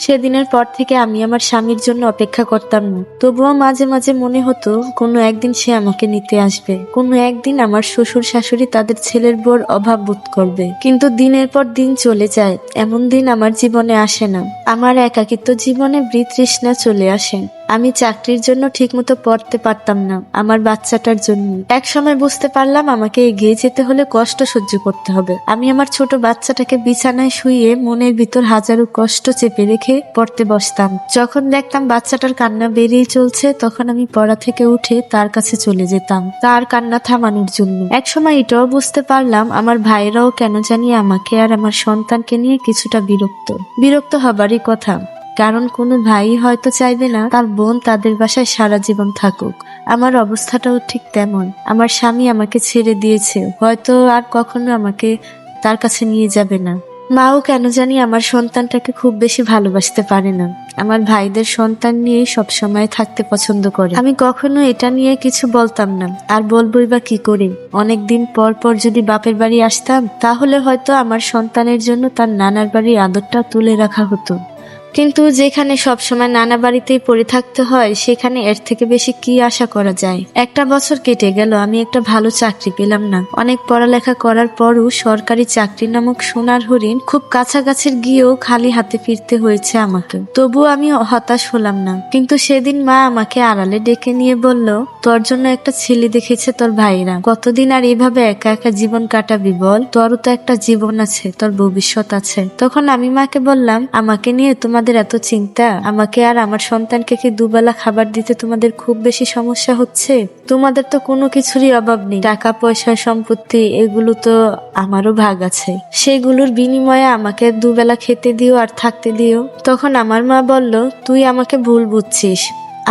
সেদিনের পর থেকে আমি আমার স্বামীর জন্য অপেক্ষা করতাম না। তবুও মাঝে মাঝে মনে হতো কোনো একদিন সে আমাকে নিতে আসবে, কোনো একদিন আমার শ্বশুর শাশুড়ি তাদের ছেলের বউর অভাব বোধ করবে। কিন্তু দিনের পর দিন চলে যায়, এমন দিন আমার জীবনে আসে না। আমার একাকিত্ব জীবনে বিতৃষ্ণা চলে আসে। আমি চাকরির জন্য ঠিকমতো পড়তে পারতাম না, আমার বাচ্চাটার জন্য। এক সময় বুঝতে পারলাম আমাকে এগিয়ে যেতে হলে কষ্ট সহ্য করতে হবে। আমি আমার ছোট বাচ্চাটাকে বিছানায় শুইয়ে মনের ভিতর হাজারো কষ্ট চেপে রেখে পড়তে বসতাম। যখন দেখতাম বাচ্চাটার কান্না বেরিয়ে চলছে, তখন আমি পড়া থেকে উঠে তার কাছে চলে যেতাম তার কান্না থামানোর জন্য। এক সময় এটাও বুঝতে পারলাম আমার ভাইরাও কেন জানি আমাকে আর আমার সন্তানকে নিয়ে কিছুটা বিরক্ত হবারই কথা। কারণ কোনো ভাই হয়তো চাইবে না তার বোন তাদের বাসায় সারা জীবন থাকুক। আমার অবস্থাটাও ঠিক তেমন। আমার স্বামী আমাকে ছেড়ে দিয়েছে, হয়তো আর কখনো আমাকে তার কাছে নিয়ে যাবে না। মাও কেন জানি আমার সন্তানটাকে খুব বেশি ভালোবাসতে পারে না। আমার ভাইদের সন্তান নিয়ে সবসময় থাকতে পছন্দ করে। আমি কখনো এটা নিয়ে কিছু বলতাম না, আর বলবোই বা কি করে। অনেকদিন পর পর যদি বাপের বাড়ি আসতাম, তাহলে হয়তো আমার সন্তানের জন্য তার নানার বাড়ির আদরটা তুলে রাখা হতো। কিন্তু যেখানে সবসময় নানা বাড়িতেই পড়ে থাকতে হয়, সেখানে এর থেকে বেশি কি আশা করা যায়। একটা বছর কেটে গেল, আমি একটা ভালো চাকরি পেলাম না। অনেক পড়ালেখা করার পরও সরকারি চাকরি নামক সোনার হরিণ খুব কাছাকাছি গিয়েও খালি হাতে ফিরতে হয়েছে আমাকে। তবুও আমি হতাশ হলাম না। কিন্তু সেদিন মা আমাকে আড়ালে ডেকে নিয়ে বলল, তোর জন্য একটা ছেলে দেখেছে তোর ভাইরা। কতদিন আর এইভাবে একা একা জীবন কাটাবি বল? তোরও তো একটা জীবন আছে, তোর ভবিষ্যৎ আছে। তখন আমি মাকে বললাম, আমাকে নিয়ে তোমাদের এত চিন্তা? আমাকে আর আমার সন্তানকে কি দুবেলা খাবার দিতে তোমাদের খুব বেশি সমস্যা হচ্ছে? তোমাদের তো কোনো কিছুরই অভাব নেই, টাকা পয়সা সম্পত্তি এগুলো তো আমারও ভাগ আছে। সেগুলোর বিনিময়ে আমাকে দুবেলা খেতে দিও আর থাকতে দিও। তখন আমার মা বলল, তুই আমাকে ভুল বুঝছিস,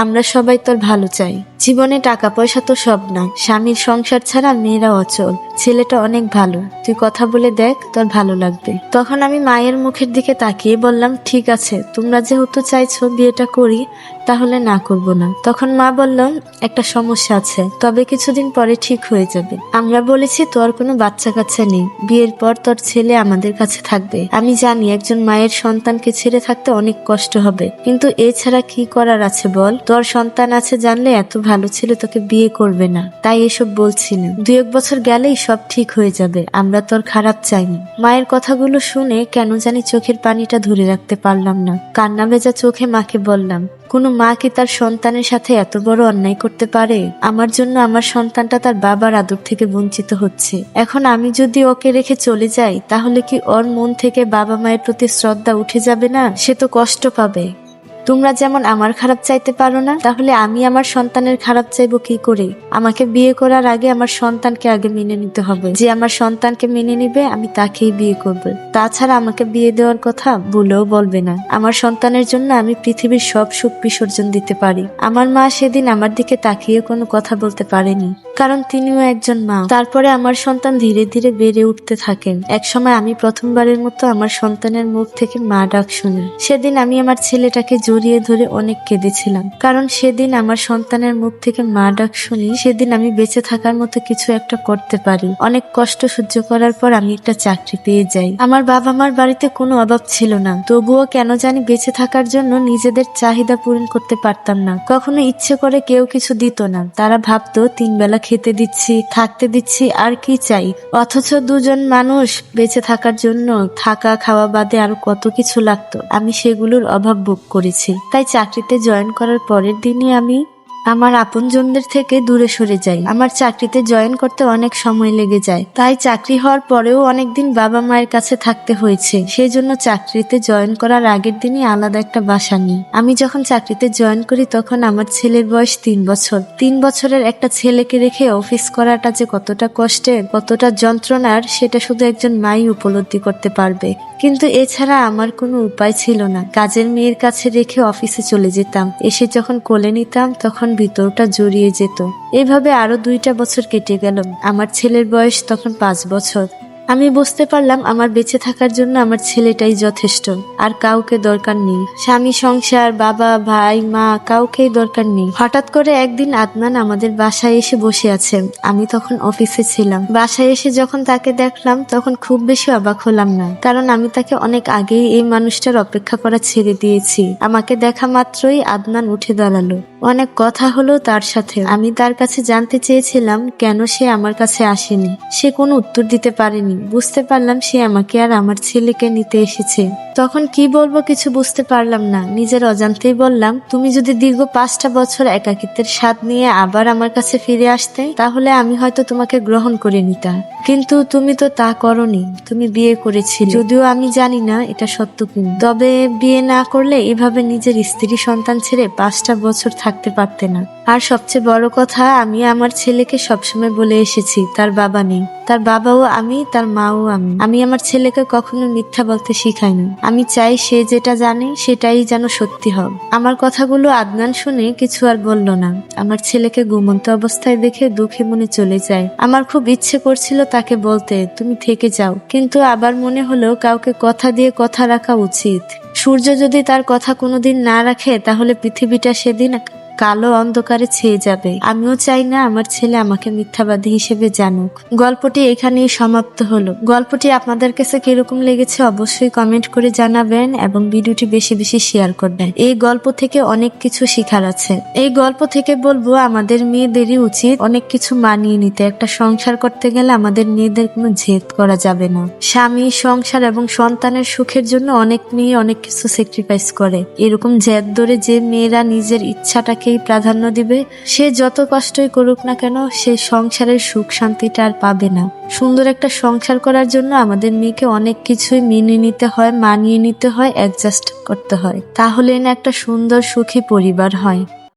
আমরা সবাই তোর ভালো চাই। জীবনে টাকা পয়সা তো সব না, স্বামীর সংসার ছাড়া মেয়েরা অচল। ছেলেটা অনেক ভালো, তুই কথা বলে দেখ, তোর ভালো লাগবে। তখন আমি মায়ের মুখের দিকে তাকিয়ে বললাম, ঠিক আছে, তোমরা যেহেতু চাইছো বিয়েটা করি, তাহলে না করব না। তখন মা বলল, একটা সমস্যা আছে, তবে কিছুদিন পরে ঠিক হয়ে যাবে। আমরা বলেছি তোর কোনো বাচ্চা কাচ্চা নেই, বিয়ের পর তোর ছেলে আমাদের কাছে থাকবে। আমি জানি একজন মায়ের সন্তানকে ছেড়ে থাকতে অনেক কষ্ট হবে, কিন্তু এছাড়া কি করার আছে বল? তোর সন্তান আছে জানলে এত ভালো ছেলে তোকে বিয়ে করবে না, তাই এসব বলছি না। 2-1 বছর গেলেই সব ঠিক হয়ে যাবে, আমরা তোর খারাপ চাইনি। মায়ের কথাগুলো শুনে কেন জানি চোখের পানিটা ধরে রাখতে পারলাম না। কান্না ভেজা চোখে মাকে বললাম, কোনো মা কি তার সন্তানের সাথে এত বড় অন্যায় করতে পারে? আমার জন্য আমার সন্তানটা তার বাবার আদর থেকে বঞ্চিত হচ্ছে। এখন আমি যদি ওকে রেখে চলে যাই, তাহলে কি ওর মন থেকে বাবা মায়ের প্রতি শ্রদ্ধা উঠে যাবে না? সে তো কষ্ট পাবে। তোমরা যেমন আমার খারাপ চাইতে পারো না, তাহলে আমি আমার সন্তানের খারাপ চাইবো কি করে? আমাকে বিয়ে করার আগে আমার সন্তানকে আগে মেনে নিতে হবে। যে আমার সন্তানকে মেনে নিবে, আমি তাকেই বিয়ে করব। তাছাড়া আমাকে বিয়ে দেওয়ার কথা ভুলেও বলবে না। আমার সন্তানের জন্য আমি পৃথিবীর সব সুখ বিসর্জন দিতে পারি। আমার মা সেদিন আমার দিকে তাকিয়ে কোনো কথা বলতে পারেনি, কারণ তিনিও একজন মা। তারপরে আমার সন্তান ধীরে ধীরে বেড়ে উঠতে থাকেন। একসময় আমি প্রথমবারের মতো আমার সন্তানের মুখ থেকে মা ডাক শুনি। সেদিন আমি আমার ছেলেটাকে জড়িয়ে ধরে অনেক কেঁদেছিলাম, কারণ সেদিন আমার সন্তানের মুখ থেকে মা ডাক শুনি, সেদিন আমি বেঁচে থাকার মতো কিছু একটা করতে পারি। অনেক কষ্ট সহ্য করার পর আমি একটা চাকরি পেয়ে যাই। আমার বাবা মার বাড়িতে কোনো অভাব ছিল না, তবুও কেন জানি বেঁচে থাকার জন্য নিজেদের চাহিদা পূরণ করতে পারতাম না। কখনো ইচ্ছে করে কেউ কিছু দিত না, তারা ভাবতো 3 বেলা খেতে দিচ্ছি, থাকতে দিচ্ছি, আর কি চাই। অথচ দুজন মানুষ বেঁচে থাকার জন্য থাকা খাওয়া বাদে আরো কত কিছু লাগতো, আমি সেগুলোর অভাব ভোগ করেছি। তাই চাকরিতে জয়েন করার পরের দিনই আমি আমার আপনজনদের থেকে দূরে সরে যাই। আমার চাকরিতে জয়েন করতে অনেক সময় লেগে যায়, তাই চাকরি হওয়ার পরেও অনেকদিন বাবা মায়ের কাছে থাকতে হয়েছে। সেই জন্য চাকরিতে জয়েন করার আগের দিনই আলাদা একটা বাসা নিই। আমি যখন চাকরিতে জয়েন করি, তখন আমার ছেলের বয়স 3 বছর। 3 বছরের একটা ছেলেকে রেখে অফিস করাটা যে কতটা কষ্টের, কতটা যন্ত্রণার, সেটা শুধু একজন মাই উপলব্ধি করতে পারবে। কিন্তু এছাড়া আমার কোনো উপায় ছিল না। কাজের মেয়ের কাছে রেখে অফিসে চলে যেতাম। এসে যখন কোলে নিতাম, তখন ভিতরটা জড়িয়ে যেত। এভাবে আরো 2টা বছর কেটে গেল। আমার ছেলের বয়স তখন 5 বছর। আমি বুঝতে পারলাম আমার বেঁচে থাকার জন্য আমার ছেলেটাই যথেষ্ট, আর কাউকে দরকার নেই। স্বামী, সংসার, বাবা, ভাই, মা, কাউকেই দরকার নেই। হঠাৎ করে একদিন আদনান আমাদের বাসায় এসে বসে আছে। আমি তখন অফিসে ছিলাম। বাসায় এসে যখন তাকে দেখলাম তখন খুব বেশি অবাক হলাম না, কারণ আমি তাকে অনেক আগেই এই মানুষটার অপেক্ষা করা ছেড়ে দিয়েছি। আমাকে দেখা মাত্রই আদনান উঠে দাঁড়ালো। অনেক কথা হলো তার সাথে। আমি তার কাছে জানতে চেয়েছিলাম কেন সে আমার কাছে আসেনি। সে কোনো উত্তর দিতে পারেনি। বুঝতে পারলাম সে আমাকে আর আমার ছেলেকে নিতে এসেছে। তখন কি বলবো কিছু বুঝতে পারলাম না। নিজের অজান্তেই বললাম, তুমি যদি দীর্ঘ 5টা বছর একাকিত্বের স্বাদ নিয়ে আবার আমার কাছে ফিরে আসতে, তাহলে আমি হয়তো তোমাকে গ্রহণ করে নিতাম। কিন্তু তুমি তো তা করনি। তুমি বিয়ে করেছিলে, যদিও আমি জানি না এটা সত্য কিনা। তবে বিয়ে না করলে এভাবে নিজের স্ত্রী সন্তান ছেড়ে 5টা বছর থাকতে পারতে না। আর সবচেয়ে বড় কথা, আমি আমার ছেলেকে সবসময় বলে এসেছি তার বাবা নেই। তার বাবাও আমি, তার মাও আমি। আমি আমার ছেলেকে কখনো মিথ্যা বলতে শিখাইনি। আমি চাই সে যেটা জানে সেটাই যেন সত্যি হবে। আমার কথাগুলো আদনান শুনে কিছু আর বলল না। আমার ছেলেকে ঘুমন্ত অবস্থায় দেখে দুঃখে মনে চলে যায়। আমার খুব ইচ্ছে করছিল তাকে বলতে, তুমি থেকে যাও, কিন্তু আবার মনে হলো কাউকে কথা দিয়ে কথা রাখা উচিত। সূর্য যদি তার কথা কোনোদিন না রাখে, তাহলে পৃথিবীটা সেদিন কালো অন্ধকারে ছেয়ে যাবে। আমিও চাই না আমার ছেলে আমাকে মিথ্যাবাদী হিসেবে জানুক। গল্পটি এখানেই সমাপ্ত হলো। গল্পটি আপনাদের কাছে কিরকম লেগেছে অবশ্যই কমেন্ট করে জানাবেন এবং ভিডিওটি বেশি বেশি শেয়ার করবেন। এই গল্প থেকে অনেক কিছু শেখার আছে। এই গল্প থেকে বলবো, আমাদের মেয়েদেরই উচিত অনেক কিছু মানিয়ে নিতে। একটা সংসার করতে গেলে আমাদের মেয়েদের কোনো জেদ করা যাবে না। স্বামী, সংসার এবং সন্তানের সুখের জন্য অনেক মেয়ে অনেক কিছু স্যাক্রিফাইস করে। এরকম জেদ ধরে যে মেয়েরা নিজের ইচ্ছাটাকে প্রাধান্য দিবে, সে যত কষ্টই করুক না কেন, সে সংসারের সুখ শান্তিটা আর পাবে না। সুন্দর একটা সংসার করার জন্য আমাদের মেয়েকে অনেক কিছুই মেনে নিতে হয়, মানিয়ে নিতে হয়, অ্যাডজাস্ট করতে হয়। তাহলে না একটা সুন্দর সুখী পরিবার হয়।